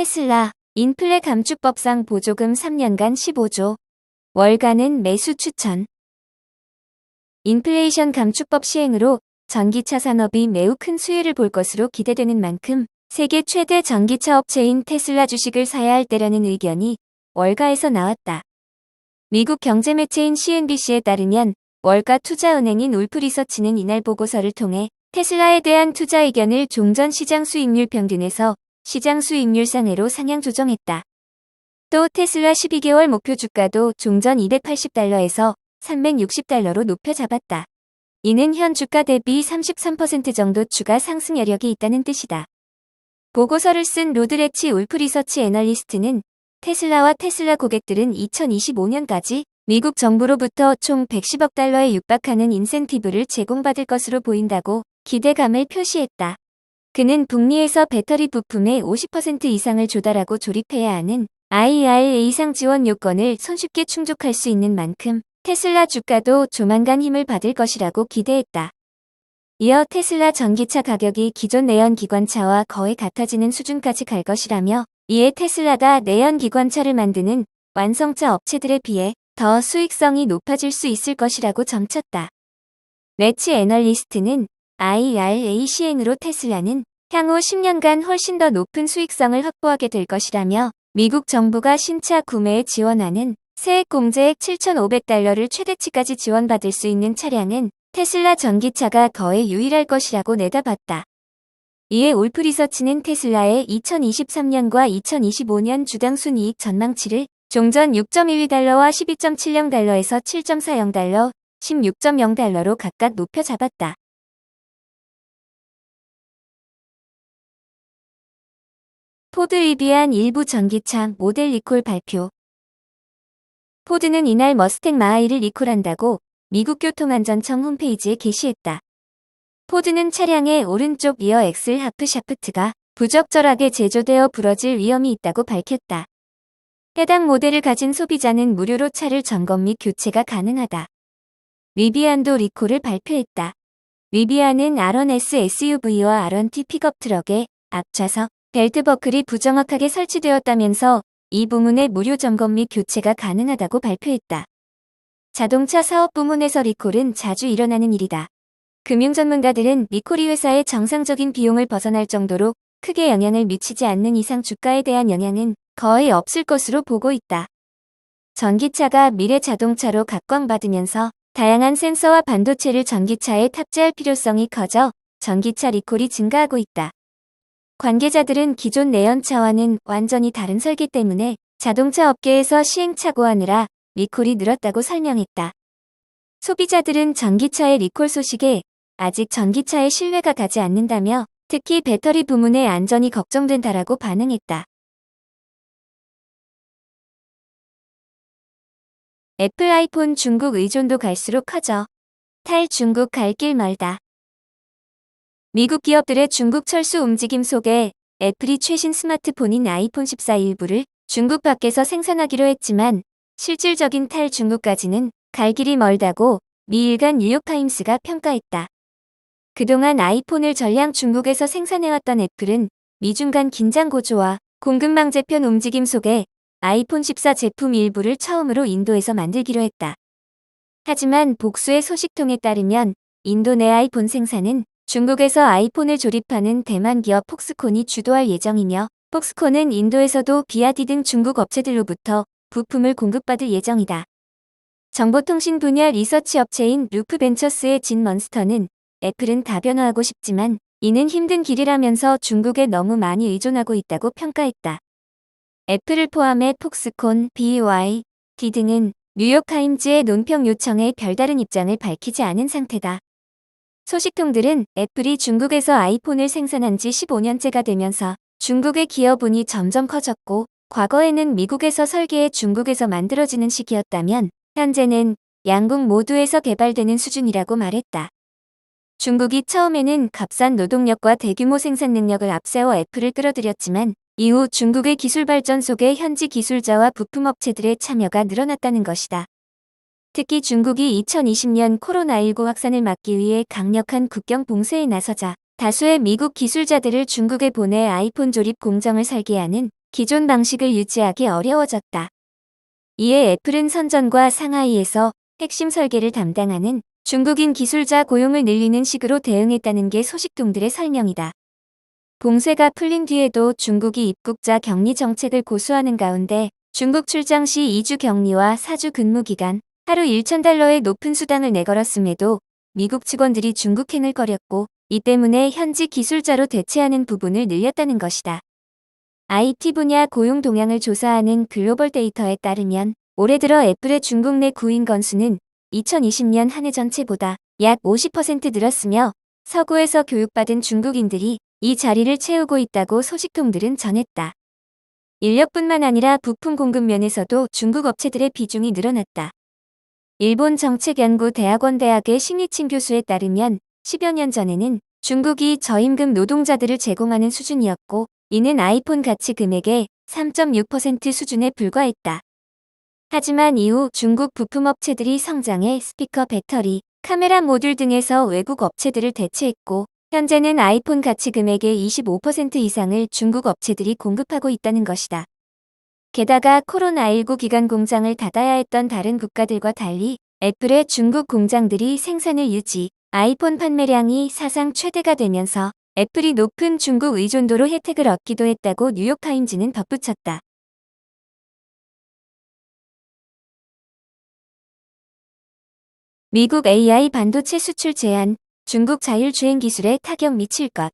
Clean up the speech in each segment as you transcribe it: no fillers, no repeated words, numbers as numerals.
테슬라, 인플레 감축법상 보조금 3년간 15조. 월가는 매수 추천. 인플레이션 감축법 시행으로 전기차 산업이 매우 큰 수혜를 볼 것으로 기대되는 만큼 세계 최대 전기차 업체인 테슬라 주식을 사야 할 때라는 의견이 월가에서 나왔다. 미국 경제매체인 CNBC에 따르면 월가 투자은행인 울프리서치는 이날 보고서를 통해 테슬라에 대한 투자 의견을 종전 시장 수익률 평균에서 시장 수익률 상회로 상향 조정했다. 또 테슬라 12개월 목표 주가도 종전 280달러에서 360달러로 높여 잡았다. 이는 현 주가 대비 33% 정도 추가 상승 여력이 있다는 뜻이다. 보고서를 쓴 로드레치 울프리서치 애널리스트는 테슬라와 테슬라 고객들은 2025년까지 미국 정부로부터 총 110억 달러에 육박하는 인센티브를 제공받을 것으로 보인다고 기대감을 표시했다. 그는 북미에서 배터리 부품의 50% 이상을 조달하고 조립해야 하는 IRA 이상 지원 요건을 손쉽게 충족할 수 있는 만큼 테슬라 주가도 조만간 힘을 받을 것이라고 기대했다. 이어 테슬라 전기차 가격이 기존 내연기관차와 거의 같아지는 수준까지 갈 것이라며 이에 테슬라가 내연기관차를 만드는 완성차 업체들에 비해 더 수익성이 높아질 수 있을 것이라고 점쳤다. 레치 애널리스트는 IRA 시행으로 테슬라는 향후 10년간 훨씬 더 높은 수익성을 확보하게 될 것이라며 미국 정부가 신차 구매에 지원하는 세액 공제액 7,500달러를 최대치까지 지원받을 수 있는 차량은 테슬라 전기차가 거의 유일할 것이라고 내다봤다. 이에 울프리서치는 테슬라의 2023년과 2025년 주당 순이익 전망치를 종전 6.12달러와 12.70달러에서 7.40달러, 16.0달러로 각각 높여 잡았다. 포드 리비안 일부 전기차 모델 리콜 발표. 포드는 이날 머스탱 마하이를 리콜한다고 미국 교통안전청 홈페이지에 게시했다. 포드는 차량의 오른쪽 리어 엑슬 하프 샤프트가 부적절하게 제조되어 부러질 위험이 있다고 밝혔다. 해당 모델을 가진 소비자는 무료로 차를 점검 및 교체가 가능하다. 리비안도 리콜을 발표했다. 리비안은 R1S SUV와 R1T 픽업 트럭에 앞좌석, 벨트 버클이 부정확하게 설치되었다면서 이 부문의 무료 점검 및 교체가 가능하다고 발표했다. 자동차 사업 부문에서 리콜은 자주 일어나는 일이다. 금융 전문가들은 리콜이 회사의 정상적인 비용을 벗어날 정도로 크게 영향을 미치지 않는 이상 주가에 대한 영향은 거의 없을 것으로 보고 있다. 전기차가 미래 자동차로 각광받으면서 다양한 센서와 반도체를 전기차에 탑재할 필요성이 커져 전기차 리콜이 증가하고 있다. 관계자들은 기존 내연차와는 완전히 다른 설계 때문에 자동차 업계에서 시행착오하느라 리콜이 늘었다고 설명했다. 소비자들은 전기차의 리콜 소식에 아직 전기차의 신뢰가 가지 않는다며 특히 배터리 부문의 안전이 걱정된다라고 반응했다. 애플 아이폰 중국 의존도 갈수록 커져. 탈중국 갈 길 멀다. 미국 기업들의 중국 철수 움직임 속에 애플이 최신 스마트폰인 아이폰 14 일부를 중국 밖에서 생산하기로 했지만 실질적인 탈중국까지는 갈 길이 멀다고 미 일간 뉴욕타임스가 평가했다. 그동안 아이폰을 전량 중국에서 생산해왔던 애플은 미중 간 긴장 고조와 공급망 재편 움직임 속에 아이폰 14 제품 일부를 처음으로 인도에서 만들기로 했다. 하지만 복수의 소식통에 따르면 인도 내 아이폰 생산은 중국에서 아이폰을 조립하는 대만 기업 폭스콘이 주도할 예정이며 폭스콘은 인도에서도 비아디 등 중국 업체들로부터 부품을 공급받을 예정이다. 정보통신 분야 리서치 업체인 루프벤처스의 진 먼스터는 애플은 다변화하고 싶지만 이는 힘든 길이라면서 중국에 너무 많이 의존하고 있다고 평가했다. 애플을 포함해 폭스콘, BYD 등은 뉴욕타임즈의 논평 요청에 별다른 입장을 밝히지 않은 상태다. 소식통들은 애플이 중국에서 아이폰을 생산한 지 15년째가 되면서 중국의 기여분이 점점 커졌고 과거에는 미국에서 설계해 중국에서 만들어지는 시기였다면 현재는 양국 모두에서 개발되는 수준이라고 말했다. 중국이 처음에는 값싼 노동력과 대규모 생산 능력을 앞세워 애플을 끌어들였지만 이후 중국의 기술 발전 속에 현지 기술자와 부품업체들의 참여가 늘어났다는 것이다. 특히 중국이 2020년 코로나19 확산을 막기 위해 강력한 국경 봉쇄에 나서자 다수의 미국 기술자들을 중국에 보내 아이폰 조립 공정을 설계하는 기존 방식을 유지하기 어려워졌다. 이에 애플은 선전과 상하이에서 핵심 설계를 담당하는 중국인 기술자 고용을 늘리는 식으로 대응했다는 게 소식통들의 설명이다. 봉쇄가 풀린 뒤에도 중국이 입국자 격리 정책을 고수하는 가운데 중국 출장 시 2주 격리와 4주 근무 기간, 하루 1,000달러의 높은 수당을 내걸었음에도 미국 직원들이 중국행을 거렸고 이 때문에 현지 기술자로 대체하는 부분을 늘렸다는 것이다. IT 분야 고용 동향을 조사하는 글로벌 데이터에 따르면 올해 들어 애플의 중국 내 구인 건수는 2020년 한 해 전체보다 약 50% 늘었으며 서구에서 교육받은 중국인들이 이 자리를 채우고 있다고 소식통들은 전했다. 인력뿐만 아니라 부품 공급 면에서도 중국 업체들의 비중이 늘어났다. 일본 정책연구대학원 대학의 신이친 교수에 따르면 10여 년 전에는 중국이 저임금 노동자들을 제공하는 수준이었고 이는 아이폰 가치 금액의 3.6% 수준에 불과했다. 하지만 이후 중국 부품업체들이 성장해 스피커 배터리, 카메라 모듈 등에서 외국 업체들을 대체했고 현재는 아이폰 가치 금액의 25% 이상을 중국 업체들이 공급하고 있다는 것이다. 게다가 코로나19 기간 공장을 닫아야 했던 다른 국가들과 달리 애플의 중국 공장들이 생산을 유지, 아이폰 판매량이 사상 최대가 되면서 애플이 높은 중국 의존도로 혜택을 얻기도 했다고 뉴욕타임즈는 덧붙였다. 미국 AI 반도체 수출 제한, 중국 자율주행 기술에 타격 미칠 것.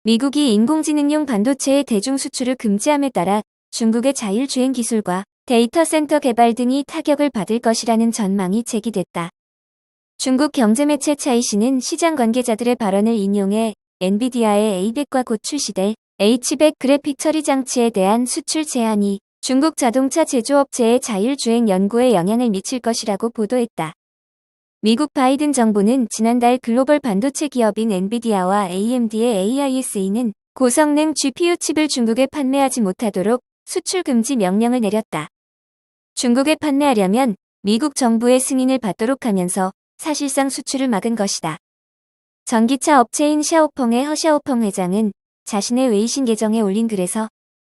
미국이 인공지능용 반도체의 대중 수출을 금지함에 따라 중국의 자율주행 기술과 데이터 센터 개발 등이 타격을 받을 것이라는 전망이 제기됐다. 중국 경제매체 차이시는 시장 관계자들의 발언을 인용해 엔비디아의 A100과 곧 출시될 H100 그래픽 처리 장치에 대한 수출 제한이 중국 자동차 제조업체의 자율주행 연구에 영향을 미칠 것이라고 보도했다. 미국 바이든 정부는 지난달 글로벌 반도체 기업인 엔비디아와 AMD의 AISE는 고성능 GPU 칩을 중국에 판매하지 못하도록 수출 금지 명령을 내렸다. 중국에 판매하려면 미국 정부의 승인을 받도록 하면서 사실상 수출을 막은 것이다. 전기차 업체인 샤오펑의 허샤오펑 회장은 자신의 웨이신 계정에 올린 글에서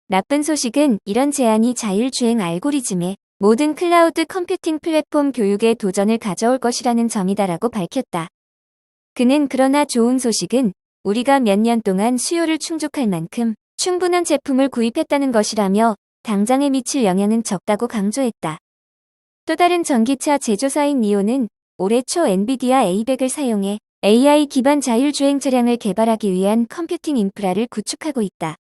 나쁜 소식은 이런 제한이 자율주행 알고리즘에 모든 클라우드 컴퓨팅 플랫폼 교육에 도전을 가져올 것이라는 점이다라고 밝혔다. 그는 그러나 좋은 소식은 우리가 몇 년 동안 수요를 충족할 만큼 충분한 제품을 구입했다는 것이라며 당장에 미칠 영향은 적다고 강조했다. 또 다른 전기차 제조사인 니오는 올해 초 엔비디아 A100을 사용해 AI 기반 자율주행 차량을 개발하기 위한 컴퓨팅 인프라를 구축하고 있다.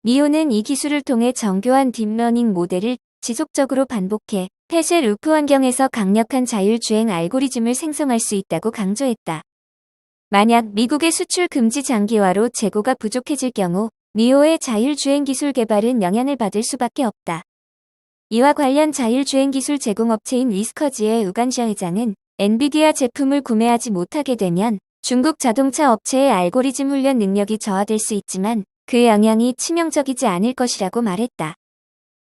니오는 이 기술을 통해 정교한 딥러닝 모델을 지속적으로 반복해 폐쇄 루프 환경에서 강력한 자율주행 알고리즘을 생성할 수 있다고 강조했다. 만약 미국의 수출 금지 장기화로 재고가 부족해질 경우 니오의 자율주행 기술 개발은 영향을 받을 수밖에 없다. 이와 관련 자율주행 기술 제공업체인 위스커즈의 우간샤 회장은 엔비디아 제품을 구매하지 못하게 되면 중국 자동차 업체의 알고리즘 훈련 능력이 저하될 수 있지만 그 영향이 치명적이지 않을 것이라고 말했다.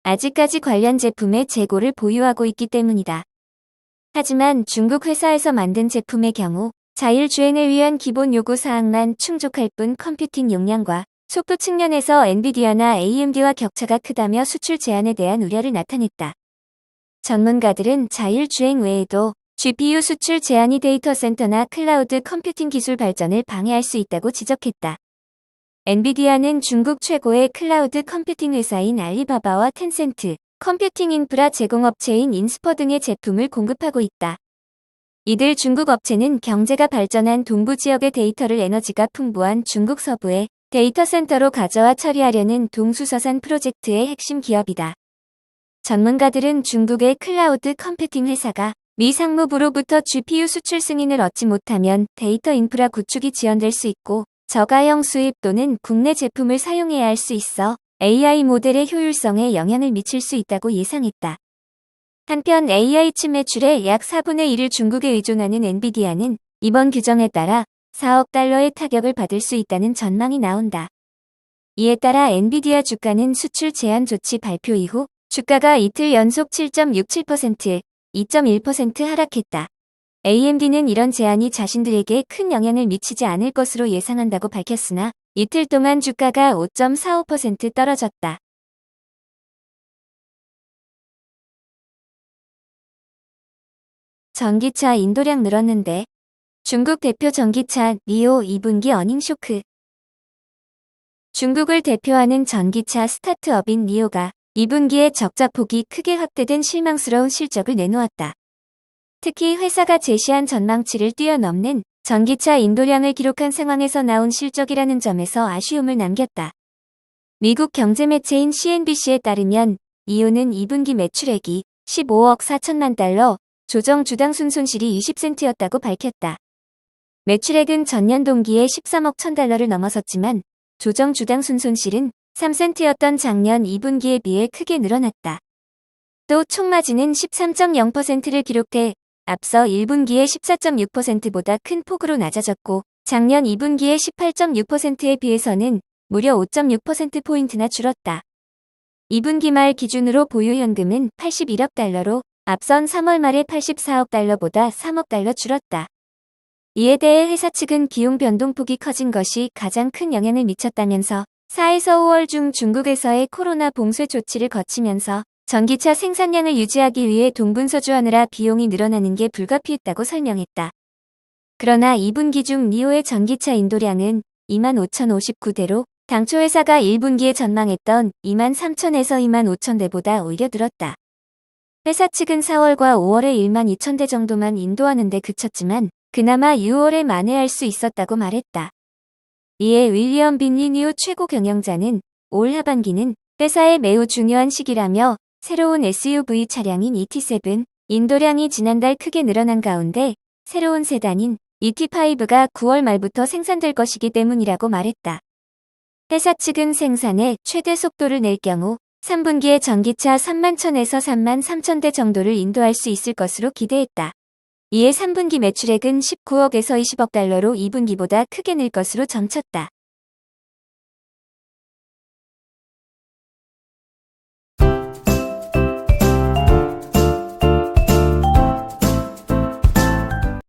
아직까지 관련 제품의 재고를 보유하고 있기 때문이다. 하지만 중국 회사에서 만든 제품의 경우 자율주행을 위한 기본 요구 사항만 충족할 뿐 컴퓨팅 용량과 속도 측면에서 엔비디아나 AMD와 격차가 크다며 수출 제한에 대한 우려를 나타냈다. 전문가들은 자율주행 외에도 GPU 수출 제한이 데이터 센터나 클라우드 컴퓨팅 기술 발전을 방해할 수 있다고 지적했다. 엔비디아는 중국 최고의 클라우드 컴퓨팅 회사인 알리바바와 텐센트, 컴퓨팅 인프라 제공업체인 인스퍼 등의 제품을 공급하고 있다. 이들 중국 업체는 경제가 발전한 동부 지역의 데이터를 에너지가 풍부한 중국 서부에 데이터 센터로 가져와 처리하려는 동수서산 프로젝트의 핵심 기업이다. 전문가들은 중국의 클라우드 컴퓨팅 회사가 미 상무부로부터 GPU 수출 승인을 얻지 못하면 데이터 인프라 구축이 지연될 수 있고 저가형 수입 또는 국내 제품을 사용해야 할 수 있어 AI 모델의 효율성에 영향을 미칠 수 있다고 예상했다. 한편 AI 칩 매출의 약 4분의 1을 중국에 의존하는 엔비디아는 이번 규정에 따라 4억 달러의 타격을 받을 수 있다는 전망이 나온다. 이에 따라 엔비디아 주가는 수출 제한 조치 발표 이후 주가가 이틀 연속 7.67%, 2.1% 하락했다. AMD는 이런 제한이 자신들에게 큰 영향을 미치지 않을 것으로 예상한다고 밝혔으나 이틀 동안 주가가 5.45% 떨어졌다. 전기차 인도량 늘었는데 중국 대표 전기차 니오 2분기 어닝 쇼크. 중국을 대표하는 전기차 스타트업인 니오가 2분기에 적자폭이 크게 확대된 실망스러운 실적을 내놓았다. 특히 회사가 제시한 전망치를 뛰어넘는 전기차 인도량을 기록한 상황에서 나온 실적이라는 점에서 아쉬움을 남겼다. 미국 경제매체인 CNBC에 따르면 니오는 2분기 매출액이 15억 4천만 달러, 조정 주당 순손실이 20센트였다고 밝혔다. 매출액은 전년 동기에 13억 1,000달러를 넘어섰지만 조정 주당 순손실은 3센트였던 작년 2분기에 비해 크게 늘어났다. 또 총마진은 13.0%를 기록해 앞서 1분기의 14.6%보다 큰 폭으로 낮아졌고 작년 2분기의 18.6%에 비해서는 무려 5.6%포인트나 줄었다. 2분기 말 기준으로 보유 현금은 81억 달러로 앞선 3월 말의 84억 달러보다 3억 달러 줄었다. 이에 대해 회사 측은 기용 변동폭이 커진 것이 가장 큰 영향을 미쳤다면서 4에서 5월 중 중국에서의 코로나 봉쇄 조치를 거치면서 전기차 생산량을 유지하기 위해 동분서주하느라 비용이 늘어나는 게 불가피했다고 설명했다. 그러나 2분기 중 니오의 전기차 인도량은 25,059대로 당초 회사가 1분기에 전망했던 23,000에서 25,000대보다 오히려 늘었다. 회사 측은 4월과 5월에 12,000대 정도만 인도하는 데 그쳤지만 그나마 6월에 만회할 수 있었다고 말했다. 이에 윌리엄 빈리 니오 최고 경영자는 올 하반기는 회사의 매우 중요한 시기라며 새로운 SUV 차량인 ET7 인도량이 지난달 크게 늘어난 가운데 새로운 세단인 ET5가 9월 말부터 생산될 것이기 때문이라고 말했다. 회사 측은 생산에 최대 속도를 낼 경우 3분기에 전기차 31,000에서 33,000대 정도를 인도할 수 있을 것으로 기대했다. 이에 3분기 매출액은 19억에서 20억 달러로 2분기보다 크게 늘 것으로 점쳤다.